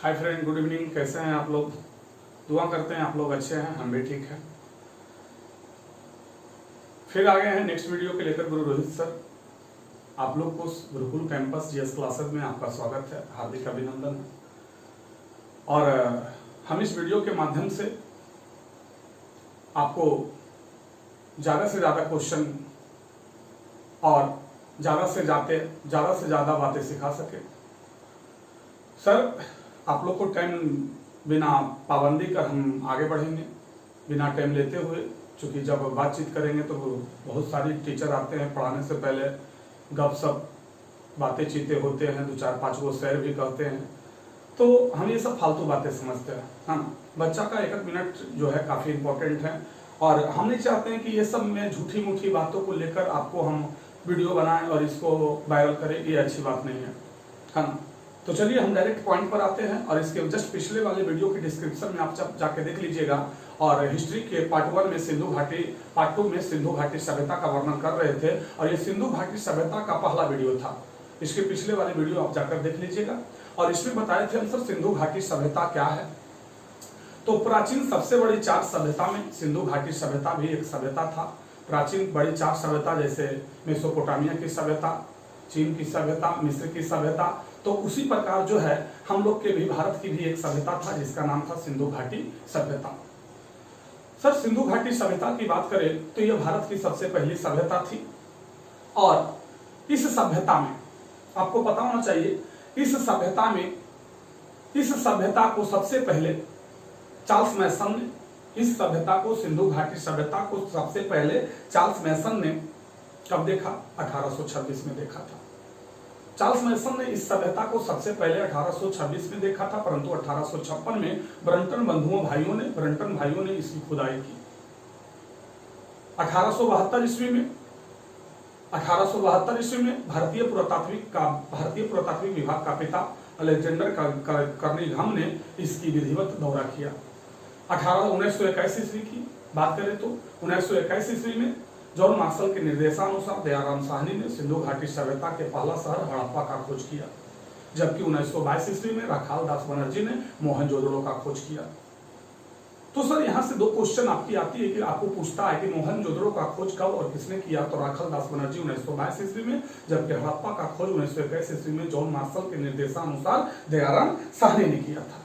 Hi friend, good evening. कैसे हैं आप लोग? दुआ करते हैं आप लोग अच्छे हैं, हम भी ठीक हैं। फिर आ गए हैं नेक्स्ट वीडियो के लेकर। गुरु रोहित सर, आप लोग को गुरुकुल कैंपस जीएस क्लासेस में आपका स्वागत है, हार्दिक अभिनंदन है। और हम इस वीडियो के माध्यम से आपको ज़्यादा से ज़्यादा क्वेश्चन और ज़्यादा से ज़्यादा बातें सिखा सके। सर, आप लोग को टाइम बिना पाबंदी कर हम आगे बढ़ेंगे, बिना टाइम लेते हुए, क्योंकि जब बातचीत करेंगे तो बहुत सारी टीचर आते हैं पढ़ाने से पहले, गपशप बातें चीते होते हैं, 2-4-5 गो शेर भी कहते हैं, तो हम ये सब फालतू बातें समझते हैं। हाँ, बच्चा का 1-1 मिनट जो है काफ़ी इम्पोर्टेंट है, और हम नहीं चाहते हैं कि ये सब में झूठी मूठी बातों को लेकर आपको हम वीडियो बनाएं और इसको वायरल करें। ये अच्छी बात नहीं है, है ना। तो चलिए हम डायरेक्ट पॉइंट पर आते हैं, और इसके जस्ट पिछले वाले वीडियो के डिस्क्रिप्शन में आप जाके देख लीजिएगा। और हिस्ट्री के पार्ट 1 में सिंधु घाटी, पार्ट 2 में सिंधु घाटी सभ्यता का वर्णन कर रहे थे, और ये सिंधु घाटी सभ्यता का पहला वीडियो था। इसके पिछले वाले वीडियो आप जाकर देख लीजिएगा। और इसमें बताए थे हम सर सिंधु घाटी सभ्यता क्या है। तो प्राचीन सबसे बड़ी 4 सभ्यता में सिंधु घाटी सभ्यता भी एक सभ्यता था। प्राचीन बड़ी 4 सभ्यता जैसे मेसोपोटामिया की सभ्यता, चीन की सभ्यता, मिस्र की सभ्यता, तो उसी प्रकार जो है हम लोग के भी भारत की भी एक सभ्यता था जिसका नाम था सिंधु घाटी सभ्यता। सर, सिंधु घाटी सभ्यता की बात करें तो यह भारत की सबसे पहली सभ्यता थी। और इस सभ्यता में आपको पता होना चाहिए, इस सभ्यता को सबसे पहले चार्ल्स मैसन ने, इस सभ्यता को, सिंधु घाटी सभ्यता को सबसे पहले चार्ल्स मैसन ने कब देखा? 1826 में देखा था। चार्ल्स मैसन ने इस सभ्यता को सबसे पहले 1826 में देखा था, परंतु 1856 में ब्रंटन भाइयों ने इसकी खुदाई की। 1872 ईस्वी में भारतीय पुरातात्विक विभाग का पिता अलेक्जेंडर कर्निघन ने इसकी विधिवत दौरा किया। 1921 ईस्वी की बात करें तो 1921 ईस्वी में जॉन मार्शल के निर्देशानुसार दयाराम साहनी ने सिंधु घाटी सभ्यता के पहला शहर हड़प्पा का खोज किया, जबकि 1922 ईस्वी में राखाल दास बनर्जी ने मोहनजोदड़ो का खोज किया। तो सर, यहाँ से 2 क्वेश्चन आपकी आती है कि आपको पूछता है कि मोहनजोदड़ो का खोज कब और किसने किया? तो राखाल दास बनर्जी 1922 ईस्वी में, जबकि हड़प्पा का खोज 1921 ईस्वी में जॉन मार्शल के निर्देशानुसार दयाराम साहनी ने किया था।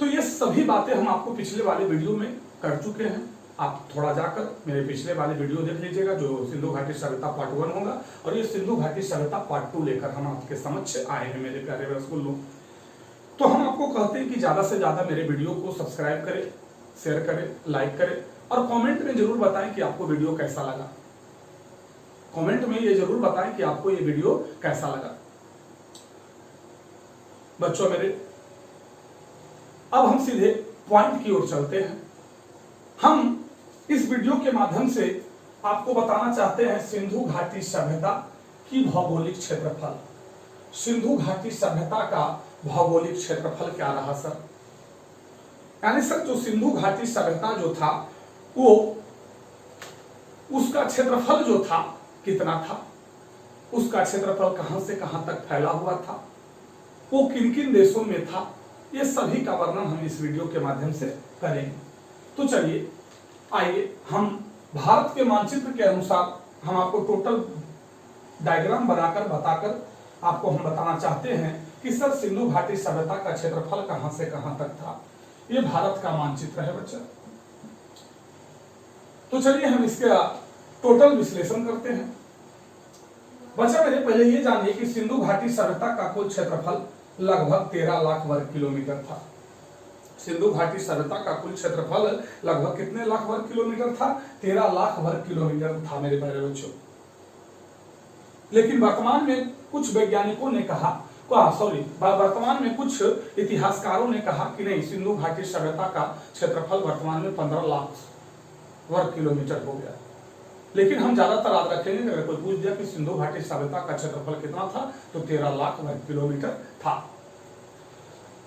तो ये सभी बातें हम आपको पिछले वाले वीडियो में कर चुके हैं। आप थोड़ा जाकर मेरे पिछले वाले वीडियो देख लीजिएगा, जो सिंधु घाटी सभ्यता पार्ट 1 होगा, और ये सिंधु घाटी सभ्यता पार्ट 2 लेकर हम आपके समक्ष आए हैं मेरे प्यारे रसगुल्लों। तो हम आपको कहते हैं कि ज्यादा से ज्यादा मेरे वीडियो को सब्सक्राइब करें, शेयर करें, लाइक करें, और कमेंट में जरूर बताएं कि आपको वीडियो कैसा लगा। कमेंट में ये जरूर बताएं कि आपको ये वीडियो कैसा लगा। बच्चों मेरे, अब हम सीधे पॉइंट की ओर चलते हैं। हम इस वीडियो के माध्यम से आपको बताना चाहते हैं सिंधु घाटी सभ्यता की भौगोलिक क्षेत्रफल। सिंधु घाटी सभ्यता का भौगोलिक क्षेत्रफल क्या रहा सर? यानी सर, जो सिंधु घाटी सभ्यता जो था, वो उसका क्षेत्रफल जो था कितना था, उसका क्षेत्रफल कहां से कहां तक फैला हुआ था, वो किन किन देशों में था, ये सभी का वर्णन हम इस वीडियो के माध्यम से करेंगे। तो चलिए, आइए हम भारत के मानचित्र के अनुसार हम आपको टोटल डायग्राम बनाकर बताकर आपको हम बताना चाहते हैं कि सर सिंधु घाटी सभ्यता का क्षेत्रफल कहां से कहां तक था। ये भारत का मानचित्र है बच्चा। तो चलिए हम इसका टोटल विश्लेषण करते हैं। बच्चा मेरे, पहले ये जानिए कि सिंधु घाटी सभ्यता का कुल क्षेत्रफल लगभग 13 लाख वर्ग किलोमीटर था। सिंधु घाटी सभ्यता का कुल क्षेत्रफल लगभग कितने लाख वर्ग किलोमीटर था? 13 लाख वर्ग किलोमीटर था मेरे प्यारे बच्चों। लेकिन वर्तमान में कुछ वैज्ञानिकों ने कहा, वर्तमान में कुछ इतिहासकारों ने कहा कि नहीं, सिंधु घाटी सभ्यता का क्षेत्रफल वर्तमान में 15 लाख वर्ग किलोमीटर हो गया। लेकिन हम ज्यादातर याद रखेंगे, अगर कोई पूछ दिया कि सिंधु घाटी सभ्यता का क्षेत्रफल कितना था, तो 13 लाख वर्ग किलोमीटर था।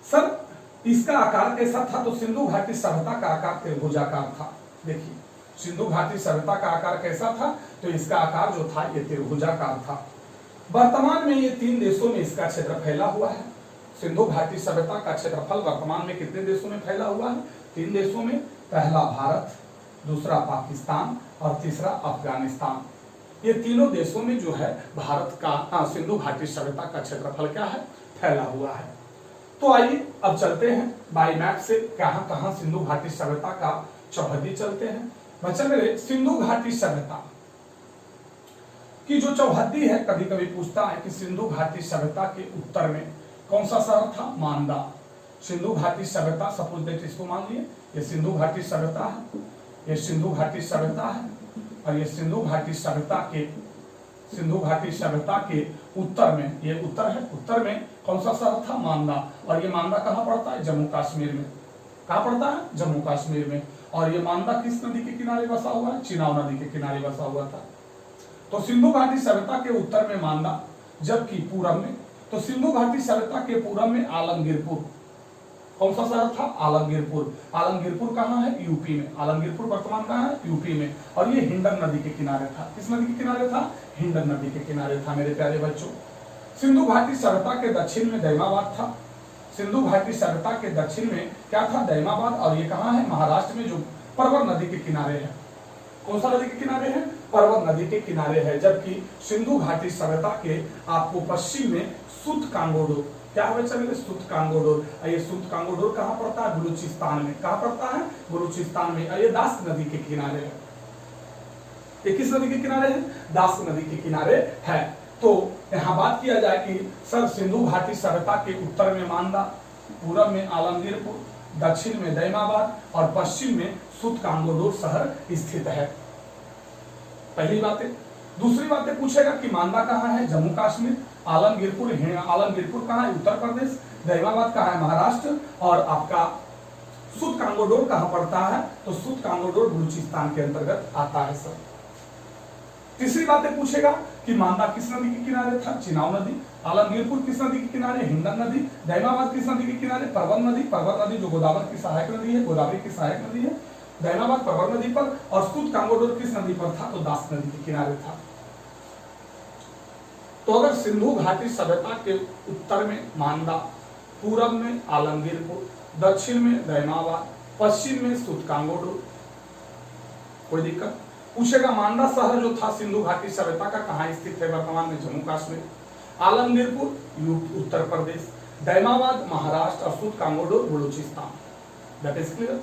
सर, इसका आकार कैसा था? तो सिंधु घाटी सभ्यता का आकार त्रिभुजाकार था। देखिए, सिंधु घाटी सभ्यता का आकार कैसा था? तो इसका आकार जो था ये त्रिभुजाकार था। वर्तमान में ये 3 देशों में इसका क्षेत्र फैला हुआ है। सिंधु घाटी सभ्यता का क्षेत्रफल वर्तमान में कितने देशों में फैला हुआ है? 3 देशों में। पहला भारत, दूसरा पाकिस्तान और तीसरा अफगानिस्तान। ये तीनों देशों में जो है भारत का सिंधु घाटी सभ्यता का क्षेत्रफल क्या है? फैला हुआ है। तो आइए अब चलते हैं बाई मैप से कहां कहां सिंधु घाटी सभ्यता का चौहद्दी चलते हैं। बच्चा मेरे, सिंधु घाटी सभ्यता की जो चौहद्दी है, कभी कभी पूछता है कि सिंधु घाटी सभ्यता के उत्तर में कौन सा शहर था? मांदा। सिंधु घाटी सभ्यता, सपोज दैट इसको मान लिए ये सिंधु घाटी सभ्यता है, ये सिंधु घाटी सभ्यता है और ये सिंधु घाटी सभ्यता के उत्तर में, ये उत्तर है, उत्तर में कौन सा शहर था? मांदा। और ये मांदा कहाँ पड़ता है? जम्मू कश्मीर में। कहाँ पड़ता है? जम्मू कश्मीर में। और ये मांदा किस नदी के किनारे बसा हुआ है? चिनाब नदी के किनारे बसा हुआ था। तो सिंधु घाटी सभ्यता के उत्तर में मांदा, जबकि पूरब में, तो सिंधु घाटी सभ्यता के पूरब में आलमगीरपुर। कौन सा शहर था? आलमगीरपुर। आलमगीरपुर कहाँ है? यूपी में। आलमगीरपुर वर्तमान कहाँ है? यूपी में। और ये हिंडन नदी के किनारे था। किस नदी के किनारे था? हिंडन नदी के किनारे था मेरे प्यारे बच्चों। सिंधु घाटी सभ्यता के दक्षिण में दैमाबाद था। सिंधु घाटी सभ्यता के दक्षिण में क्या था? दैमाबाद। और ये कहाँ है? महाराष्ट्र में, जो परवर नदी के किनारे है। कौन सा नदी के किनारे है? परवर नदी के किनारे है। जबकि सिंधु घाटी सभ्यता के आपको पश्चिम में सुत कांगोडोर, क्या है बच्चा मेरे? सुत कांगोडोर। ये सुत कांगोडोर कहाँ पड़ता है? बलूचिस्तान में। कहाँ पड़ता है? बलूचिस्तान में। ये दास नदी के किनारे है। ये किस नदी के किनारे है? दास नदी के किनारे है। तो यहाँ बात किया जाए कि सर सिंधु घाटी सभ्यता के उत्तर में मांदा, पूरब में आलमगीरपुर, दक्षिण में दैमाबाद और पश्चिम में सुत कांगोडोर शहर स्थित है। पहली बात है। दूसरी बातें पूछेगा कि मांदा कहाँ है? जम्मू कश्मीर। आलमगीरपुर कहाँ है? उत्तर प्रदेश। दैमाबाद कहाँ है? महाराष्ट्र। और आपका सुत कांगोडोर कहाँ पड़ता है? तो सुत कांगोडोर बलूचिस्तान के अंतर्गत आता है सर। तीसरी बातें पूछेगा कि मांदा किस नदी के किनारे था? चिनाब नदी। आलमगीरपुर किस नदी के किनारे? हिंडन नदी। दैमाबाद किस नदी के किनारे? परवर नदी। परवर नदी जो गोदावरी की सहायक नदी है, गोदावरी की सहायक नदी है। दैमाबाद परवर नदी पर। और सुत कांगोडोर किस नदी पर था? तो दास नदी के किनारे था। तो अगर सिंधु घाटी सभ्यता के उत्तर में मांदा, पूरब में आलमगीरपुर, दक्षिण में दैमाबाद, पश्चिम में सुत कांगोडोर, कोई दिक्कत? पूछेगा मांदा शहर जो था सिंधु घाटी सभ्यता का कहाँ स्थित है? वर्तमान में जम्मू कश्मीर। आलमगीरपुर उत्तर प्रदेश, दैमाबाद महाराष्ट्र और Sutkagen Dor Baluchistan. That is clear.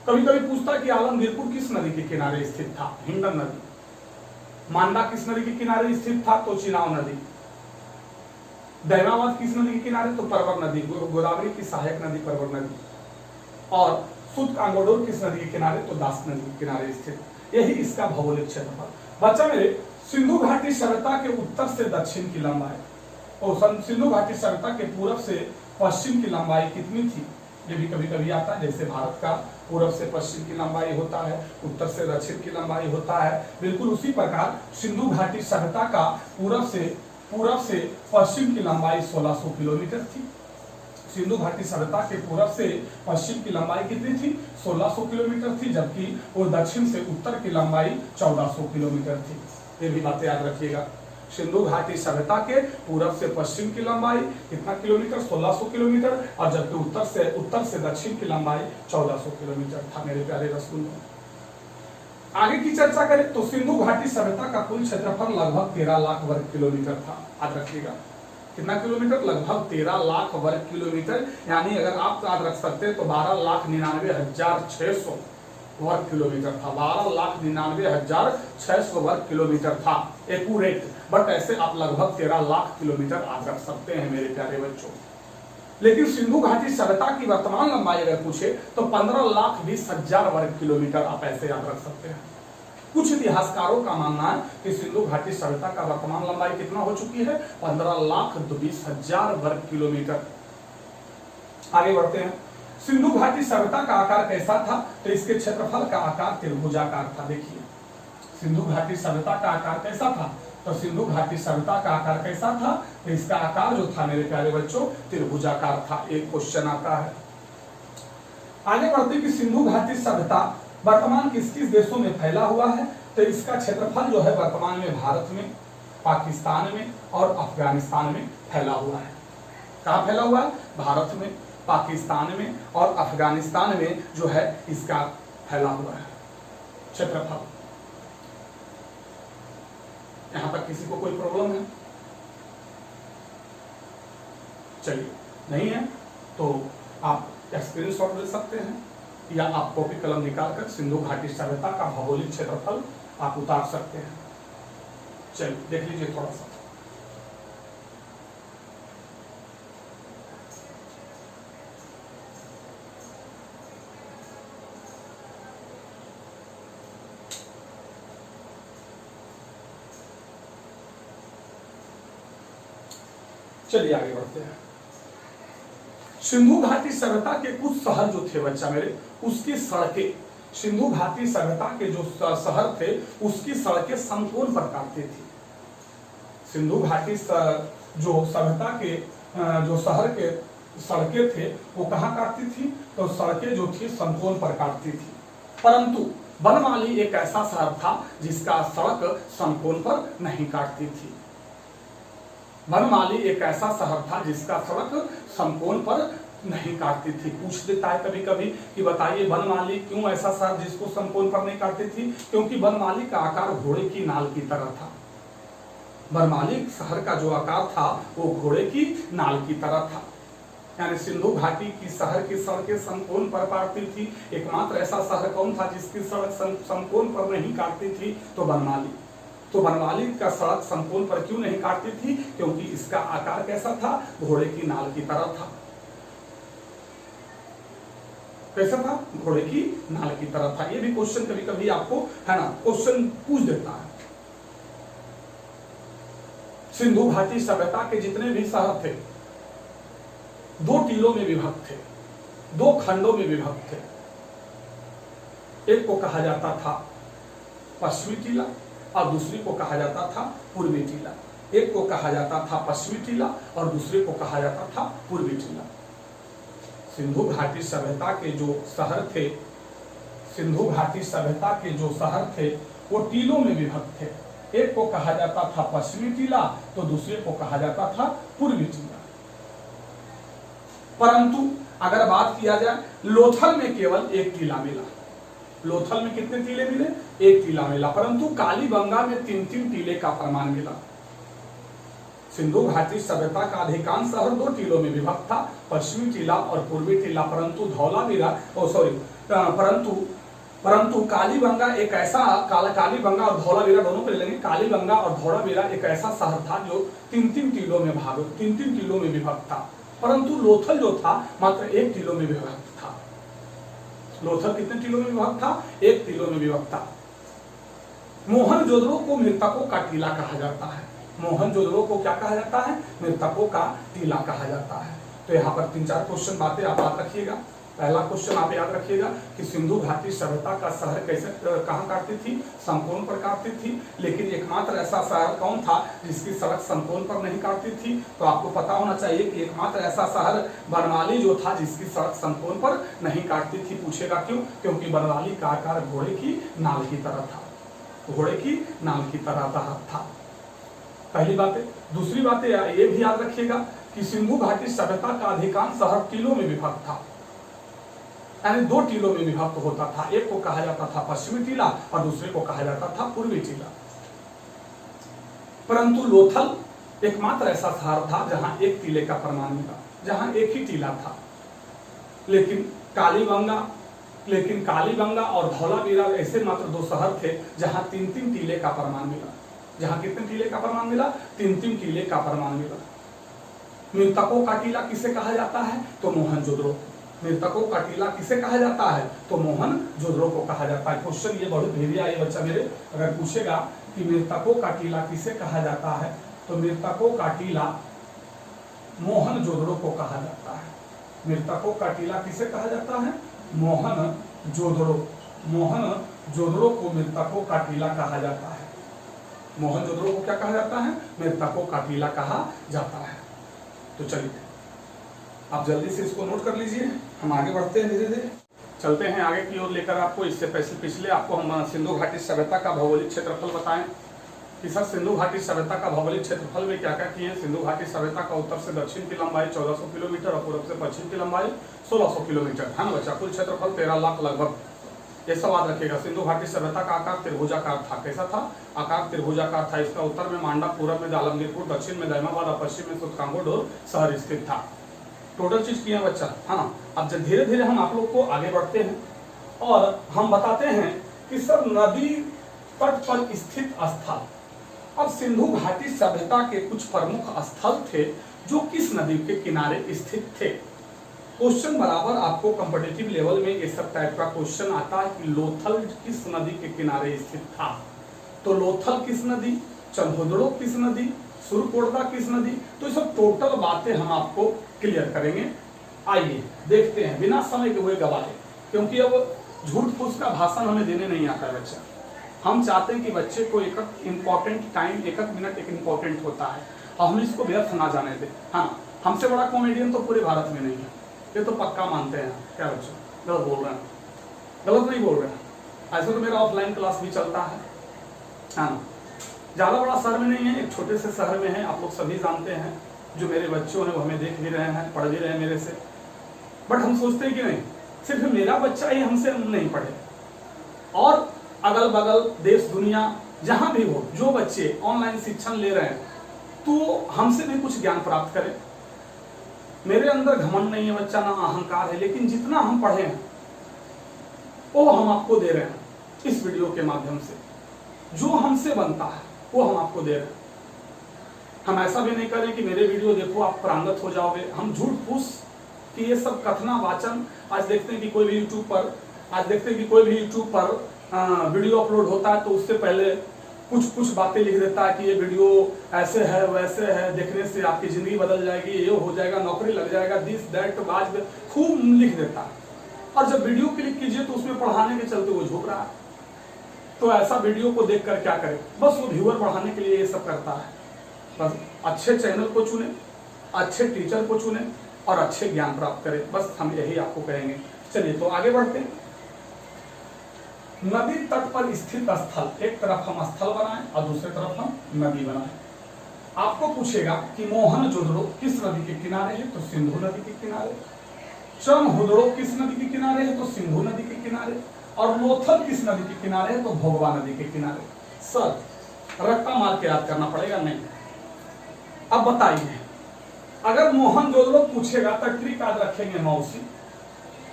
कभी कभी पूछता है कि आलमगीरपुर किस नदी के किनारे स्थित था? हिंडन नदी। मांदा किस नदी के किनारे स्थित था? तो चिनाब नदी। दैमाबाद किस नदी के किनारे? तो परवर नदी, गोदावरी की सहायक नदी परवर नदी। और सुत कांगोडोर किस नदी के किनारे? तो दास नदी के किनारे स्थित। यही इसका भौगोलिक क्षेत्रफल। बच्चा मेरे, सिंधु घाटी सभ्यता के उत्तर से दक्षिण की लंबाई और सिंधु घाटी सभ्यता के पूरब से पश्चिम की लंबाई कितनी थी? ये भी कभी कभी आता है। जैसे भारत का पूरब से पश्चिम की लंबाई होता है, उत्तर से दक्षिण की लंबाई होता है, बिल्कुल उसी प्रकार सिंधु घाटी सभ्यता का पूरब से पश्चिम की लंबाई 1600 किलोमीटर थी। सिंधु घाटी सभ्यता के पूरब से पश्चिम की लंबाई कितनी थी? 1600 किलोमीटर थी। जबकि वो दक्षिण से उत्तर की लंबाई 1400 किलोमीटर थी। ये भी बातें याद रखिएगा। सिंधु घाटी सभ्यता के पूरब से पश्चिम की लंबाई कितना किलोमीटर? 1600 किलोमीटर। और जबकि उत्तर से दक्षिण की लंबाई 1400 किलोमीटर था मेरे प्यारे रसूल। आगे की चर्चा करें तो सिंधु घाटी सभ्यता का कुल क्षेत्रफल लगभग 13 लाख वर्ग किलोमीटर था। याद रखिएगा कितना किलोमीटर? लगभग 13 लाख वर्ग किलोमीटर। यानी अगर आप याद रख सकते हैं तो 12,99,600 वर्ग किलोमीटर था। 12,99,600 वर्ग किलोमीटर था एक्यूरेट। बट ऐसे आप लगभग 13 लाख किलोमीटर आप रख सकते हैं मेरे प्यारे बच्चों। लेकिन सिंधु घाटी सभ्यता की वर्तमान लंबाई अगर पूछे तो 15,20,000 वर्ग किलोमीटर आप ऐसे याद रख सकते हैं। कुछ इतिहासकारों का मानना है कि सिंधु घाटी सभ्यता का वर्तमान लंबाई कितना हो चुकी है? 15,20,000 वर्ग किलोमीटर। आगे बढ़ते हैं। सिंधु घाटी सभ्यता का आकार कैसा था? तो इसके क्षेत्रफल का आकार त्रिभुजाकार था। देखिए सिंधु घाटी सभ्यता का आकार कैसा था? तो सिंधु घाटी सभ्यता का आकार कैसा था? तो इसका आकार जो था मेरे प्यारे बच्चों त्रिभुजाकार था। एक क्वेश्चन आता है। आगे बढ़ते कि सिंधु घाटी सभ्यता वर्तमान किस किस देशों में फैला हुआ है? तो इसका क्षेत्रफल जो है वर्तमान में भारत में, पाकिस्तान में और अफगानिस्तान में फैला हुआ है। कहाँ फैला हुआ है? भारत में, पाकिस्तान में और अफगानिस्तान में जो है इसका फैला हुआ है क्षेत्रफल। यहां तक किसी को कोई प्रॉब्लम है? चलिए, नहीं है तो आप स्क्रीनशॉट ले सकते हैं या आप कॉपी कलम निकालकर सिंधु घाटी सभ्यता का भौगोलिक क्षेत्रफल आप उतार सकते हैं। चलिए देख लीजिए थोड़ा सा। चलिए आगे बढ़ते हैं। सिंधु घाटी सभ्यता के कुछ शहर जो थे बच्चा मेरे, उसकी सड़कें, सिंधु घाटी सभ्यता के जो शहर थे उसकी सड़कें समकोण प्रकार की थी। सिंधु घाटी जो सभ्यता के जो शहर के सड़कें थे वो कहाँ काटती थी? तो सड़कें जो थी समकोण पर काटती थी। परंतु बनमाली एक ऐसा शहर था जिसका सड़क समकोण पर नहीं काटती थी। बनमाली एक ऐसा शहर था जिसका सड़क समकोण पर नहीं काटती थी। पूछ देता है कभी कभी कि बताइए बनमाली क्यों ऐसा शहर जिसको समकोण पर नहीं काटती थी? क्योंकि बनमाली का आकार घोड़े की नाल की तरह था। बनमाली शहर का जो आकार था वो घोड़े की नाल की तरह था। यानी सिंधु घाटी की शहर की सड़कें समकोण पर काटती थी। एकमात्र ऐसा शहर कौन था जिसकी सड़क समकोण पर नहीं काटती थी? तो बनमाली। तो बनमाली का सड़क समकोण पर क्यों नहीं काटती थी? क्योंकि इसका आकार कैसा था? घोड़े की नाल की तरह था। कैसा था? घोड़े की नाल की तरह था। ये भी क्वेश्चन कभी कभी आपको है ना क्वेश्चन पूछ देता है। सिंधु घाटी सभ्यता के जितने भी शहर थे दो टीलों में विभक्त थे, दो खंडों में विभक्त थे। एक को कहा जाता था पश्चिमी टीला और दूसरे को कहा जाता था पूर्वी टीला। एक को कहा जाता था पश्चिमी टीला और दूसरे को कहा जाता था पूर्वी टीला। सिंधु घाटी सभ्यता के जो शहर थे, सिंधु घाटी सभ्यता के जो शहर थे वो टीलों में विभक्त थे। एक को कहा जाता था पश्चिमी टीला तो दूसरे को कहा जाता था पूर्वी टीला। परंतु अगर बात किया जाए लोथल में केवल एक टीला मिला। लोथल में कितने टीले मिले? एक टीला मिला। परंतु कालीबंगा में 3-3 टीले का प्रमाण मिला। सिंधु घाटी सभ्यता का अधिकांश शहर दो टीलों में विभक्त था, पश्चिमी टीला और पूर्वी टीला। परंतु धौलावीरा परंतु कालीबंगा एक ऐसा कालीबंगा और धौलावीरा दोनों को ले लेंगे। कालीबंगा और धौलावीरा एक ऐसा शहर था जो 3-3 टीलों में 3-3 टीलों में विभक्त था। परंतु लोथल जो था मात्र एक टीलों में विभक्त था। लोथल कितने टीलों में विभक्त था? एक टीलों में विभक्त था। मोहनजोदड़ो को मृतकों का टीला कहा जाता है। मोहनजोदड़ो को क्या कहा जाता है? मृतकों का टीला कहा जाता है। तो यहाँ पर 3-4 क्वेश्चन बातें आप याद रखिएगा। पहला क्वेश्चन आप याद रखिएगा कि सिंधु घाटी सभ्यता का शहर कैसे कहाँ काटती थी? समकोण पर काटती थी। लेकिन एकमात्र ऐसा शहर कौन था जिसकी सड़क समकोण पर नहीं काटती थी? तो आपको पता होना चाहिए कि एकमात्र ऐसा शहर बनमाली जो था जिसकी सड़क समकोण पर नहीं काटती थी। पूछेगा क्यों? क्योंकि बनमाली का आकार घोड़े की नाल की तरह था। घोड़े की नाल की तरह था। पहली बात है। दूसरी बात ये भी याद रखिएगा कि सिंधु घाटी सभ्यता का अधिकांश शहर टीलों में विभक्त था, यानी दो टीलों में विभक्त होता था। एक को कहा जाता था पश्चिमी टीला और दूसरे को कहा जाता था पूर्वी टीला। परंतु लोथल एकमात्र ऐसा शहर था जहां एक टीले का प्रमाण मिला, जहां एक ही टीला था। लेकिन कालीबंगा और धौलावीरा ऐसे मात्र दो शहर थे जहां 3-3 टीले का प्रमाण मिला। जहां कितने टीले का प्रमाण मिला? 3-3 टीले का प्रमाण मिला। मृतकों का टीला किसे कहा जाता है? तो मोहनजोदड़ो। मृतकों का टीला किसे कहा जाता है? तो मोहनजोदड़ो को कहा जाता है। क्वेश्चन ये बहुत भेदिया है बच्चा मेरे। अगर पूछेगा कि मृतकों का टीला किसे कहा जाता है तो मृतकों का टीला मोहनजोदड़ो को कहा जाता है। मृतकों का टीला किसे कहा जाता है? मोहनजोदड़ो। मोहनजोदड़ो को मृतकों का टीला कहा जाता है। मोहनजोदड़ो को क्या कहा जाता है? मृतकों का टीला कहा जाता है। तो चलिए आप जल्दी से इसको नोट कर लीजिए। हम आगे बढ़ते हैं, धीरे धीरे चलते हैं आगे की ओर लेकर आपको। इससे पिछले आपको हम सिंधु घाटी सभ्यता का भौगोलिक क्षेत्रफल बताएं। कि सर सिंधु घाटी सभ्यता का भौगोलिक क्षेत्रफल में क्या क्या किए हैं। सिंधु घाटी सभ्यता का उत्तर से दक्षिण की लंबाई 1400 किलोमीटर और पूर्व से पश्चिम की लंबाई 1600 किलोमीटर है ना बच्चा। कुल क्षेत्रफल 13 लाख लगभग। ये सब याद रखिएगा। सिंधु घाटी सभ्यता का आकार त्रिभुजाकार था। कैसा था? आकार त्रिभुजाकार था। इसका उत्तर में मांडा, पूर्व में आलमगीरपुर, दक्षिण में दैमाबाद और पश्चिम में सुतकांगोडोर शहर स्थित था। टोटल चीज किया बच्चा, है ना। अब जब धीरे धीरे हम आप लोग को आगे बढ़ते हैं और हम बताते हैं कि सर नदी तट पर स्थित स्थल। अब सिंधु घाटी सभ्यता के कुछ प्रमुख स्थल थे जो किस नदी के किनारे स्थित थे। क्वेश्चन बराबर आपको कॉम्पिटिटिव लेवल में ये सब टाइप का क्वेश्चन आता है कि लोथल किस नदी के किनारे स्थित था। तो लोथल किस नदी, चंदहुदड़ो किस नदी, सुरकोटदा किस नदी, तो ये सब टोटल बातें हम आपको क्लियर करेंगे। आइए देखते हैं बिना समय के हुए गवाहे, क्योंकि अब झूठ फूस का भाषण हमें देने नहीं आता है बच्चा। हम चाहते हैं कि बच्चे को एक इंपॉर्टेंट टाइम, एक मिनट एक इंपॉर्टेंट होता है और हम इसको व्यर्थ ना जाने दें। हाँ, हमसे बड़ा कॉमेडियन तो पूरे भारत में नहीं है, ये तो पक्का मानते हैं। क्या बच्चों, गलत बोल रहे हैं? गलत नहीं बोल रहे हैं। ऐसे तो मेरा ऑफलाइन क्लास भी चलता है ना। ज्यादा बड़ा शहर में नहीं है, एक छोटे से शहर में है। आप लोग सभी जानते हैं, जो मेरे बच्चों हैं वो हमें देख भी रहे हैं, पढ़ भी रहे हैं मेरे से। बट हम सोचते हैं कि नहीं, सिर्फ मेरा बच्चा ही हमसे नहीं पढ़े, और अगल बगल देश दुनिया जहां भी हो, जो बच्चे ऑनलाइन शिक्षण ले रहे हैं तो हमसे भी कुछ ज्ञान प्राप्त करें। मेरे अंदर घमंड नहीं है बच्चा, ना अहंकार है, लेकिन जितना हम पढ़े हैं वो हम आपको दे रहे हैं इस वीडियो के माध्यम से। जो हमसे बनता है वो हम आपको दे रहे हैं। हम ऐसा भी नहीं करें कि मेरे वीडियो देखो आप प्रांगत हो जाओगे। हम झूठ फूस कि ये सब कथना वाचन, आज देखते हैं कि कोई भी यूट्यूब पर वीडियो अपलोड होता है तो उससे पहले कुछ बातें लिख देता है कि ये वीडियो ऐसे है वैसे है, देखने से आपकी जिंदगी बदल जाएगी, ये हो जाएगा, नौकरी लग जाएगा, दिस दैट बात खूब लिख देता है। और जब वीडियो क्लिक कीजिए तो उसमें पढ़ाने के चलते वो झुक रहा है। तो ऐसा वीडियो को देखकर क्या करें, बस वो व्यूअर बढ़ाने के लिए ये सब करता है। बस अच्छे चैनल को चुने, अच्छे टीचर को चुने और अच्छे ज्ञान प्राप्त करें, बस हम यही आपको कहेंगे। चलिए तो आगे बढ़ते हैं। नदी तट पर स्थित स्थल, एक तरफ हम स्थल बनाएं और दूसरी तरफ हम नदी बनाएं। आपको पूछेगा कि मोहनजोदड़ो किस नदी के किनारे है, तो सिंधु नदी के किनारे। चनहुदड़ो किस नदी के किनारे है, तो सिंधु नदी के किनारे। और लोथल किस नदी के किनारे है, तो भोगवा नदी के किनारे। सर रट्टा मार के याद करना पड़ेगा नहीं। अब बताइए, अगर मोहनजोदड़ो पूछेगा तो ट्रिक याद रखेंगे मौसी,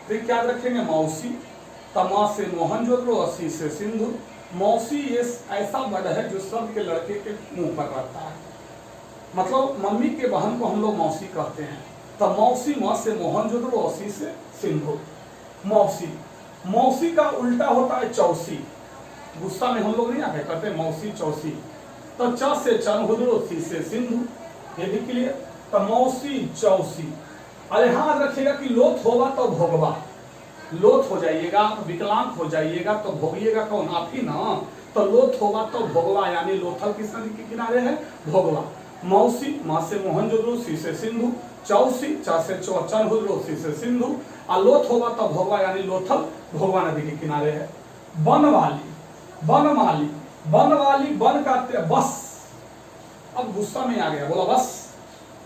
ट्रिक याद रखेंगे मौसी। तमा से मोहनजोदड़ो और सी से सिंधु। मौसी ये ऐसा वर्ड है जो सबके लड़के के मुंह पर रहता है, मतलब मम्मी के बहन को हम लोग मौसी कहते हैं। तो मौसी, माँ से मोहनजोदड़ो और सी से सिंधु। मौसी, मौसी का उल्टा होता है चौसी। गुस्सा में हम लोग नहीं आके करते मौसी चौसी। तो च से चनहुदड़ो, सी से सिंधु, ये भी क्लियर। तो मौसी चौसी। अरे हाँ याद रखिएगा कि लोथ होगा तो भोगवा, लोथ हो जाइएगा, विकलांग हो जाइएगा तो भोगिएगा कौन, आप ही ना। तो लोथ होगा तो भोगवा, यानी लोथल किस नदी के किनारे है, भोगवा। मौसी, माँ से मोहनजोदड़ो, सी से सिंधु। चौसी, चा से चनहुदड़ो, सी से सिंधु। और लोथ होगा तो भोगवा, यानी लोथल भोगवा नदी के किनारे है। बनवाली, बनमाली, बनवाली, बन का बस। अब गुस्सा में आ गया, बोला बस।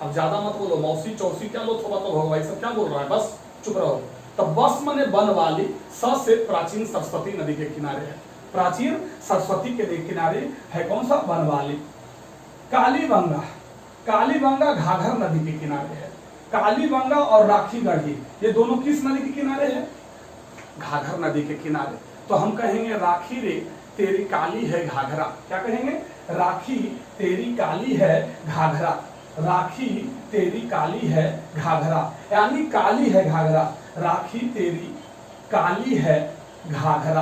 अब ज्यादा मत बोलो, मौसी चौसी क्या, लोथ होगा तो भोगवा, ये सब क्या बोल रहा है, बस चुप रहो। तो बस मने बनवाली, स से प्राचीन सरस्वती नदी के किनारे है। प्राचीन सरस्वती के किनारे है कौन सा, बनवाली। कालीबंगा, कालीबंगा घाघर नदी के किनारे है। कालीबंगा और राखीगढ़ी ये दोनों किस नदी के किनारे है, घाघर नदी के किनारे। तो हम कहेंगे राखी रे तेरी काली है घाघरा। क्या कहेंगे, राखी तेरी काली है घाघरा। राखी तेरी काली है घाघरा, यानी काली है घाघरा। राखी तेरी काली है घाघरा।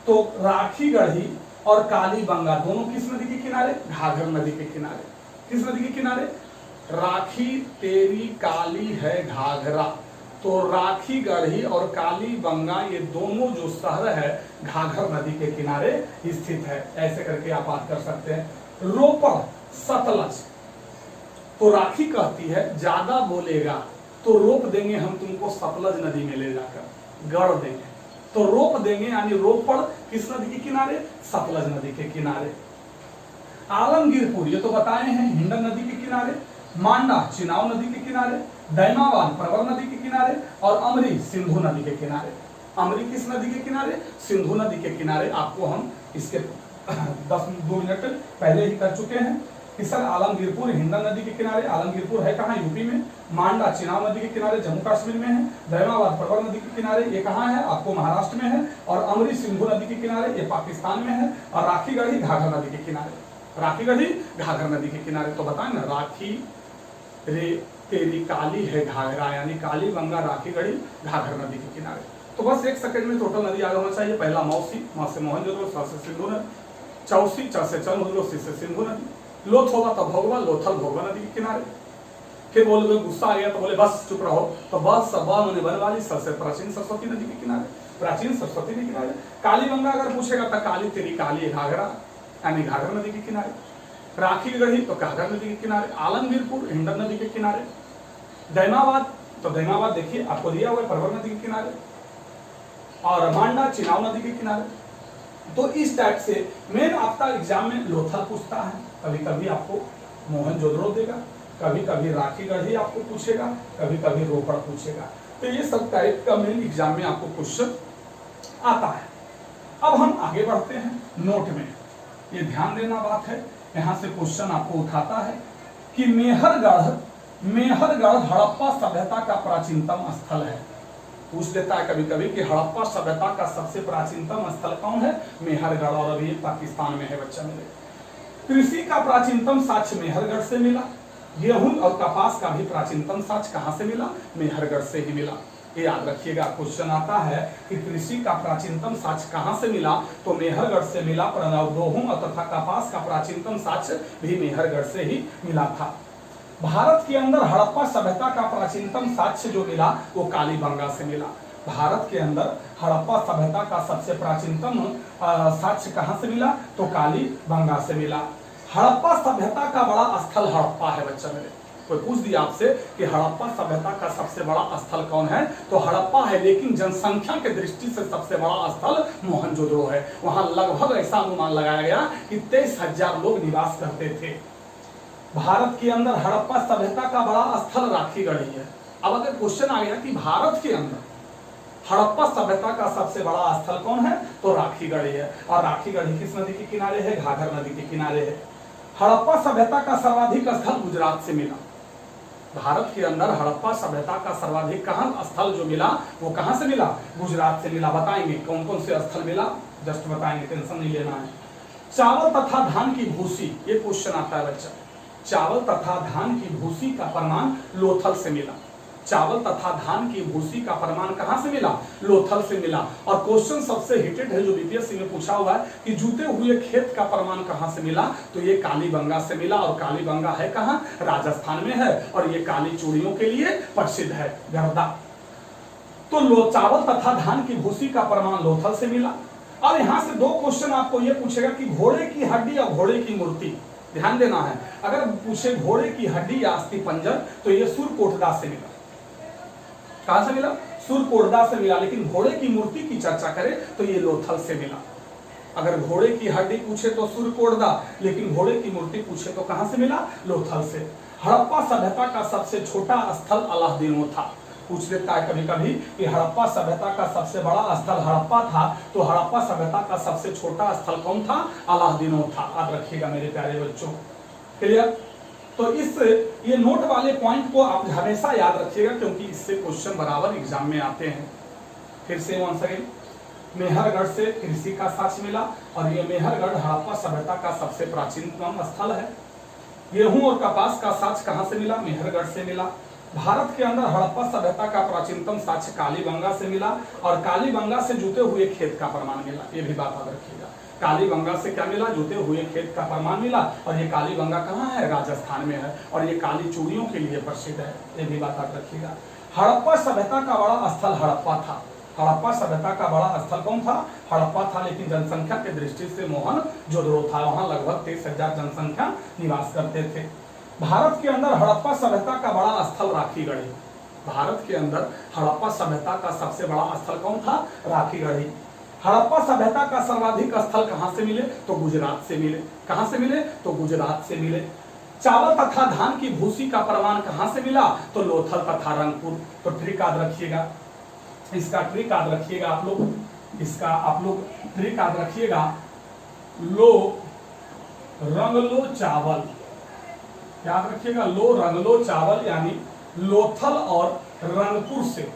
तो राखीगढ़ी और कालीबंगा दोनों किस नदी के किनारे, घाघर नदी के किनारे। किस नदी के किनारे, राखी तेरी काली है घाघरा। तो राखीगढ़ी और कालीबंगा ये दोनों जो शहर है घाघर नदी के किनारे स्थित है। ऐसे करके आप बात कर सकते हैं। रोपड़, सतलज। तो राखी कहती है ज्यादा बोलेगा तो रोप देंगे हम तुमको सतलज नदी में ले जाकर, गड़ देंगे। तो रोप देंगे, यानी रोपड़ किस नदी के किनारे, सतलज नदी के किनारे। आलमगीरपुर ये तो बताए हैं हिंडन नदी के किनारे, मांडा चिनाब नदी के किनारे, दैमाबाद परवर नदी के किनारे और अमरी सिंधु नदी के किनारे। अमरी किस नदी के किनारे? सिंधु नदी के किनारे। आपको हम इसके 2 मिनट पहले ही कर चुके हैं कि सर आलमगीरपुर हिंडन नदी के किनारे, आलमगीरपुर है कहाँ? यूपी में। मांडा चिनाब नदी के किनारे जम्मू कश्मीर में है। दैमाबाद परवर नदी के किनारे ये कहाँ है? आपको महाराष्ट्र में है। और अमरी सिंधु नदी के किनारे ये पाकिस्तान में है। और राखीगढ़ी घाघर नदी के किनारे, राखीगढ़ी घाघर नदी के किनारे। तो बताए ना, राखी रे तेरी काली है घाघरा, यानी काली गंगा राखीगढ़ी घाघर नदी के किनारे। तो बस 1 सेकंड में टोटल नदी याद होना चाहिए। पहला मौसी, माँ से मोहनजोदड़ो, सा से सिंधु नदी, चौसी च से चंद्रदो, सी से सिंधु नदी, लोथ होगा तो भोगवा, लोथल भोगवा नदी के किनारे। फिर बोले गुस्सा आ गया तो बोले बस चुप रहो, तो बस उन्होंने बनवाली सबसे प्राचीन सरस्वती नदी के किनारे, प्राचीन सरस्वती के किनारे। काली गंगा अगर पूछेगा तो काली तेरी काली घाघरा यानी घाघर नदी के किनारे, राखीगढ़ी तो घाघर नदी के किनारे, आलमगीरपुर हिंडन नदी के किनारे, दैमाबाद तो दैमाबाद देखिए आपको दिया हुआ है परवर नदी के किनारे, और मांडा चिनाब नदी के किनारे। तो इस टाइप से मेन आपका एग्जाम में लोथल पूछता है, कभी कभी आपको मोहनजोदड़ो देगा, कभी कभी राखीगढ़ी आपको पूछेगा, कभी कभी रोपड़ पूछेगा। तो ये सब टाइप का मेन एग्जाम में आपको क्वेश्चन आता है। अब हम आगे बढ़ते हैं नोट में। ये ध्यान देना बात है, यहाँ से क्वेश्चन आपको उठाता है कि मेहरगढ़ हड़प्पा सभ्यता का प्राचीनतम स्थल है। पूछ देता है कभी कभी कि हड़प्पा सभ्यता का सबसे प्राचीनतम स्थल कौन है? मेहरगढ़। और अभी पाकिस्तान में है बच्चा मेरे। कृषि का प्राचीनतम साक्ष्य मेहरगढ़ से मिला। गेहूं और कपास का भी प्राचीनतम साक्ष्य कहां से मिला? मेहरगढ़ से ही मिला। ये याद रखिएगा, क्वेश्चन आता है कि कृषि का प्राचीनतम साक्ष्य कहां से मिला? तो मेहरगढ़ से मिला। गेहूं और तथा कपास का प्राचीनतम साक्ष्य भी मेहरगढ़ से ही मिला था। भारत के अंदर हड़प्पा सभ्यता का प्राचीनतम साक्ष्य जो मिला वो कालीबंगा से मिला। भारत के अंदर हड़प्पा सभ्यता का सबसे प्राचीनतम साक्ष्य कहां से मिला? तो कालीबंगा से मिला। हड़प्पा सभ्यता का बड़ा स्थल हड़प्पा है बच्चा मेरे। कोई पूछ दिया आपसे कि हड़प्पा सभ्यता का सबसे बड़ा स्थल कौन है? तो हड़प्पा है, लेकिन जनसंख्या के दृष्टि से सबसे बड़ा स्थल मोहनजोदड़ो है। वहां लगभग ऐसा अनुमान लगाया गया कि 23,000 लोग निवास करते थे। भारत के अंदर हड़प्पा सभ्यता का बड़ा स्थल राखीगढ़ी है। अब अगर क्वेश्चन आ गया कि भारत के अंदर हड़प्पा सभ्यता का सबसे बड़ा स्थल कौन है? तो राखीगढ़ी है। और राखीगढ़ी किस नदी के किनारे है? घाघर नदी के किनारे है। हड़प्पा सभ्यता का सर्वाधिक स्थल गुजरात से मिला। भारत के अंदर हड़प्पा सभ्यता का सर्वाधिक स्थल जो मिला वो कहां से मिला? गुजरात से मिला। बताएंगे कौन कौन से स्थल मिला, जस्ट बताएंगे, टेंशन नहीं लेना है। चावल तथा धान की भूसी, ये क्वेश्चन आता है बच्चा। चावल तथा धान की भूसी का प्रमाण लोथल से मिला। चावल तथा धान की भूसी का प्रमाण कहां से मिला? लोथल से मिला। और क्वेश्चन सबसे हिटेड है जो बीपीएससी में पूछा हुआ है कि जूते हुए खेत का प्रमाण कहां से मिला? तो ये कालीबंगा से मिला। और कालीबंगा है कहां? राजस्थान में है। और ये काली चूड़ियों के लिए प्रसिद्ध है, गर्दा। तो चावल तथा धान की भूसी का प्रमाण लोथल से मिला। और यहां से 2 क्वेश्चन आपको ये पूछेगा कि घोड़े की हड्डी और घोड़े की मूर्ति, ध्यान देना है। अगर पूछे घोड़े की हड्डी या अस्थि पंजर तो ये सुरकोटदा से मिला। कहां से मिला? सुरकोटदा से मिला। लेकिन घोड़े की मूर्ति की चर्चा करें तो ये लोथल से मिला। अगर घोड़े की हड्डी पूछे तो सुरकोटदा, लेकिन घोड़े की मूर्ति पूछे तो कहां से मिला? लोथल से। हड़प्पा सभ्यता का सबसे छोटा स्थल अलादीनो था। पूछ देता है कभी कभी कि हड़प्पा सभ्यता का सबसे बड़ा स्थल हड़प्पा था, तो हड़प्पा सभ्यता का सबसे छोटा स्थल कौन था? अलादीनो था। याद रखिएगा मेरे प्यारे बच्चों, क्लियर? तो इस ये नोट वाले पॉइंट को आप हमेशा याद रखिएगा, क्योंकि इससे क्वेश्चन बराबर एग्जाम में आते हैं। फिर से वंस अगेन, मेहरगढ़ से कृषि का साक्ष्य मिला। और ये मेहरगढ़ हड़प्पा सभ्यता का सबसे प्राचीनतम स्थल है। गेहूं और कपास का साक्ष्य कहां से मिला? मेहरगढ़ से मिला। भारत के अंदर हड़प्पा सभ्यता का प्राचीनतम साक्ष्य कालीबंगा से मिला। और कालीबंगा से जुते हुए खेत का प्रमाण मिला। ये भी बात याद रखिएगा, कालीबंगा से क्या मिला? जुते हुए खेत का प्रमाण मिला। और ये कालीबंगा कहाँ है? राजस्थान में है। और ये काली चूड़ियों के लिए प्रसिद्ध है। ये भी बात याद रखिएगा। हड़प्पा सभ्यता का बड़ा स्थल हड़प्पा था। हड़प्पा सभ्यता का बड़ा स्थल कौन था? हड़प्पा था। लेकिन जनसंख्या की दृष्टि से मोहनजोदड़ो था। वहां लगभग 23,000 जनसंख्या निवास करते थे। भारत के अंदर हड़प्पा सभ्यता का बड़ा स्थल राखीगढ़ी। भारत के अंदर हड़प्पा सभ्यता का सबसे बड़ा स्थल कौन था? राखीगढ़ी। हड़प्पा सभ्यता का सर्वाधिक स्थल कहां से मिले? तो गुजरात से मिले। कहां से मिले? तो गुजरात से मिले। चावल तथा धान की भूसी का प्रमाण कहां से मिला? तो लोथल तथा रंगपुर। तो ट्रिक याद रखिएगा, इसका ट्रिक याद रखिएगा आप लोग, इसका आप लोग ट्रिक याद रखिएगा। लो रंग लो चावल, याद रखिएगा, लो रंग लो चावल यानी लोथल और रंगपुर से,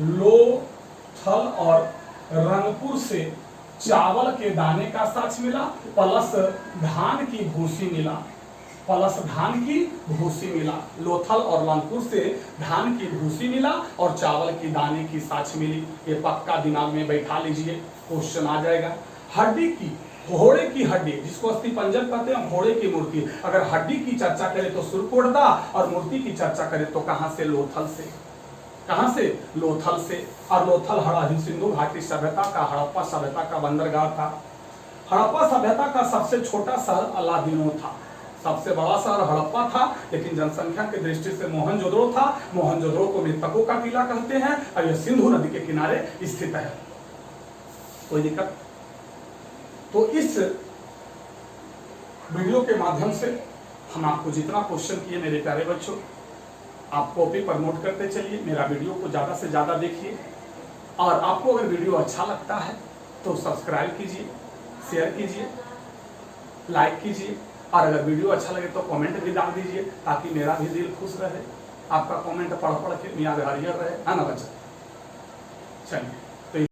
लोथल और रंगपुर से चावल के दाने का साक्ष मिला, प्लस धान की भूसी मिला, प्लस धान की भूसी मिला। लोथल और रंगपुर से धान की भूसी मिला और चावल की दाने की साक्ष मिली। ये पक्का दिमाग में बैठा लीजिए, क्वेश्चन आ जाएगा। हड्डी की, घोड़े की हड्डी जिसको अस्थि पंजर कहते हैं, घोड़े की मूर्ति, अगर हड्डी की चर्चा करें तो सुरकोटदा और मूर्ति की चर्चा करें तो कहां से? लोथल से। कहां से? लोथल से। और लोथल सिंधु घाटी सभ्यता का, हड़प्पा सभ्यता का बंदरगाह था। हड़प्पा सभ्यता का सबसे छोटा शहर अलादीनो था, सबसे बड़ा शहर हड़प्पा था, लेकिन जनसंख्या की दृष्टि से मोहनजोदड़ो था। मोहनजोदड़ो को मृतकों का किला कहते हैं और यह सिंधु नदी के किनारे स्थित है। कोई दिक्कत? तो इस वीडियो के माध्यम से हम आपको जितना क्वेश्चन किए मेरे प्यारे बच्चों, आप कॉपी पर नोट करते चलिए, मेरा वीडियो को ज्यादा से ज्यादा देखिए। और आपको अगर वीडियो अच्छा लगता है तो सब्सक्राइब कीजिए, शेयर कीजिए, लाइक कीजिए, और अगर वीडियो अच्छा लगे तो कमेंट भी डाल दीजिए ताकि मेरा भी दिल खुश रहे, आपका कमेंट पढ़ पढ़ के मियाँ हरियर रहे, है ना बच्चा? चलिए।